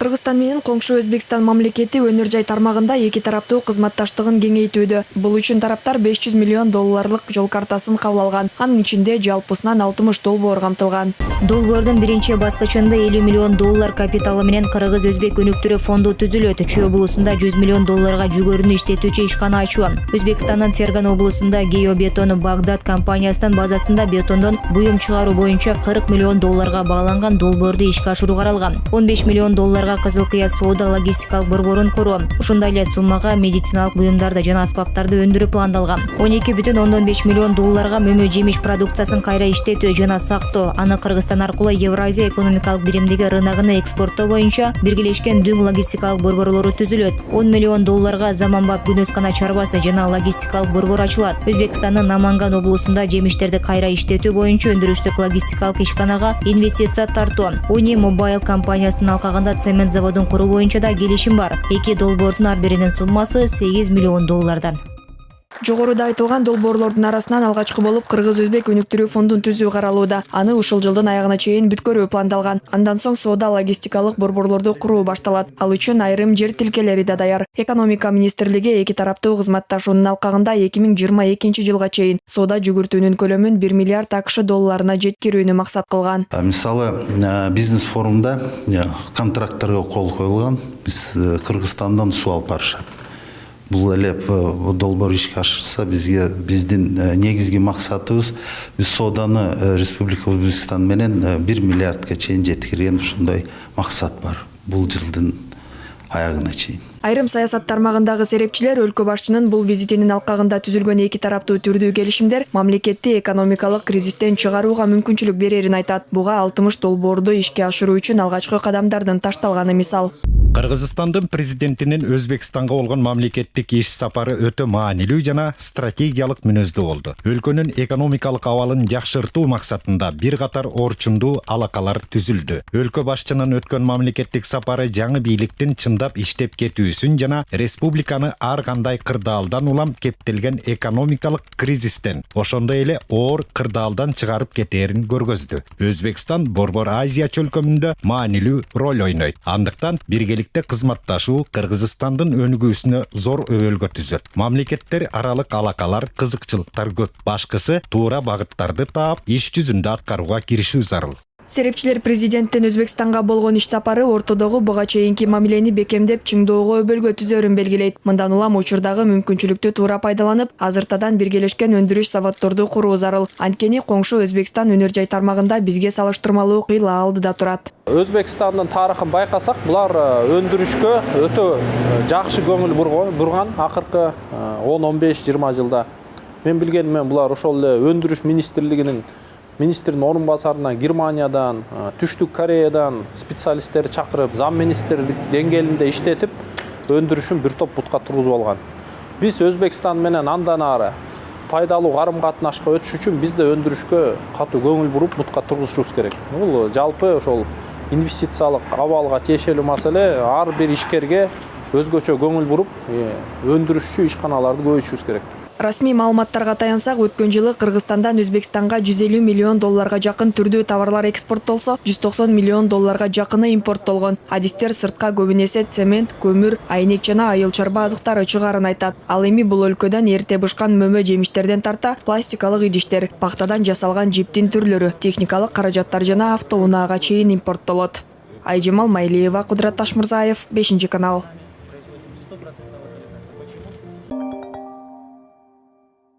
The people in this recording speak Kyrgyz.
Кыргызстан менен коңшу Өзбекстан мамлекети өнөр жай тармагында эки тараптуу кызматташтыгын кеңейтүүдө. Бул үчүн тараптар $500 миллион жол картасын кабыл алган. Анын ичинде жалпысынан 60 долбоор камтылган. Долбоордун биринчи баскычында $50 миллион капиталы менен Кыргыз-Өзбек өнүктүрүү фонду түзүлөт. Чүй облусунда $100 миллион жүгөрүнү иштетүүчү ишкана ачуу. Өзбекстандын Ферган облусунда Геобетон Багдад компаниясынын базасында бетондон буюм чыгаруу боюнча $40 миллион бааланган долбоорду ишке ашыруу каралган. $15 миллион Кызыл Кыя соода логистикалык борборун куруу. Ушундай эле суммага медициналык буюмдарды жана аспаптарды өндүрүү пландалган. $12,5 миллион мөмө жемиш продукциясын кайра иштетүү жана сактоо, аны Кыргызстан аркылуу Евразия экономикалык биримдиги рыногуна экспорттоо боюнча биргелешкен дүң логистикалык борборлору түзүлөт. $10 миллион заманбап күнөскана чарбасы жана логистикалык борбор ачылат. Өзбекстандын Наманган облусунда жемиштерди кайра иштетүү боюнча өндүрүштүк логистикалык ишканага инвестиция тартуу. Уни Мобайл компаниясынын алкагында цемент заводун куруу боюнча да келишим бар. Эки долбоордун ар биринин суммасы $8 миллион. Жогоруда айтылган долбоорлордун арасынан алгачкы болуп Кыргыз-Өзбек өнүктүрүү фондун түзүү каралууда. Аны ушул жылдын аягына чейин бүткөрүү пландалган. Андан соң соода логистикалык борборлорду куруу башталат. Ал үчүн айрым жер тилкелери да даяр. Экономика министрлиги эки тараптуу кызматташуунун алкагында 2022 жылга чейин соода жүгүртүүнүн көлөмүн $1 миллиард ақш жеткирүүнү максат кылган. Мисалы, бизнес форумда контрактторго кол коюлган. Биз Кыргызстандан суу алып барышат. Бул эле долбоор ишке ашырса биздин негизги максатыбыз биз сооданы Республика Өзбекстан менен $1 миллиардга чейин жеткирген ушундай максат бар. Бул жылдын аягына чейин. Айрым саясат тармагындагы серепчилер өлкө башчынын бул визитинин алкагында түзүлгөн эки тараптуу түрдүү келишимдер мамлекетти экономикалык кризистен чыгарууга мүмкүнчүлүк берерин айтат. Буга 60 долбоорду ишке ашыруу үчүн алгачкы кадамдардын ташталганы мисал. Кыргызстандын президентинин Өзбекстанга болгон мамлекеттик иш сапары өтө маанилүү жана стратегиялык мүнөздүү болду. Өлкөнүн экономикалык абалын жакшыртуу максатында бир катар орчундуу алакалар түзүлдү. Өлкө башчынын өткөн мамлекеттик сапары жаңы бийликтин чындап иштеп кетүүсүн жана республиканы ар кандай кырдаалдан улам кептелген экономикалык кризистен, ошондой эле оор кырдаалдан чыгарып кетээрин көргөздү. Өзбекстан Борбор Азия чөлкөмүндө маанилүү роль ойнойт. Андыктан биргеликте кызматташуу Кыргызстандын өнүгүүсүнө зор өбөлгө түзөт. Мамлекеттер аралык алакалар, кызыкчылыктар көп. Башкысы туура багыттарды таап, иш жүзүндө аткарууга киришүү зарыл. Серепчилер президенттин Өзбекстанга болгон иш сапары ортодогу буга чейинки мамилени бекемдеп чыңдоого өбөлгө түзөрүн белгилейт. Мындан улам учурдагы мүмкүнчүлүктү туура пайдаланып, азыртадан биргелешкен өндүрүш заводдорду куруу зарыл. Анткени коңшу Өзбекстан өнөр жай тармагында бизге салыштырмалуу кыйла алдыда турат. Өзбекстандын тарыхын байкасак, булар өндүрүшкө өтө жакшы көңүл бурган акыркы 10-15-20 жылда. Мен билгенимен булар ошол эле өндүрүш министрлигинин министрдин орун басарынан Германиядан, Түштүк Кореядан специалисттер чакырып, зам министрлик деңгээлинде иштетип, өндүрүшүн бир топ бутка тургузуп алган. Биз Өзбекстан менен андан ары пайдалуу карым-катнашка өтүш үчүн бизде өндүрүшкө катуу көңүл буруп, бутка тургузушубуз керек. Бул жалпы ошол инвестициялык абалга тиешелүү маселе, ар бир ишкерге өзгөчө көңүл буруп, өндүрүшчү ишканаларды көбөйтүшүбүз керек. Расмий маалыматтарга таянсак, өткөн жылы Кыргызстандан Өзбекстанга $150 миллион жакын түрдүү товарлар экспорттолсо, $190 миллион жакыны импорттолгон. Адистер сыртка көбүн эсе цемент, көмүр, айнек жана айыл чарба азыктары чыгарын айтат. Ал эми бул өлкөдөн эрте бышкан мөмө жемиштерден тарта пластикалык идиштер, пахтадан жасалган жиптин түрлөрү, техникалык каражаттар жана автоунаага чейин импорттолот. Айжамал Майлиева, Кудрат Ташмырзаев, 5 канал.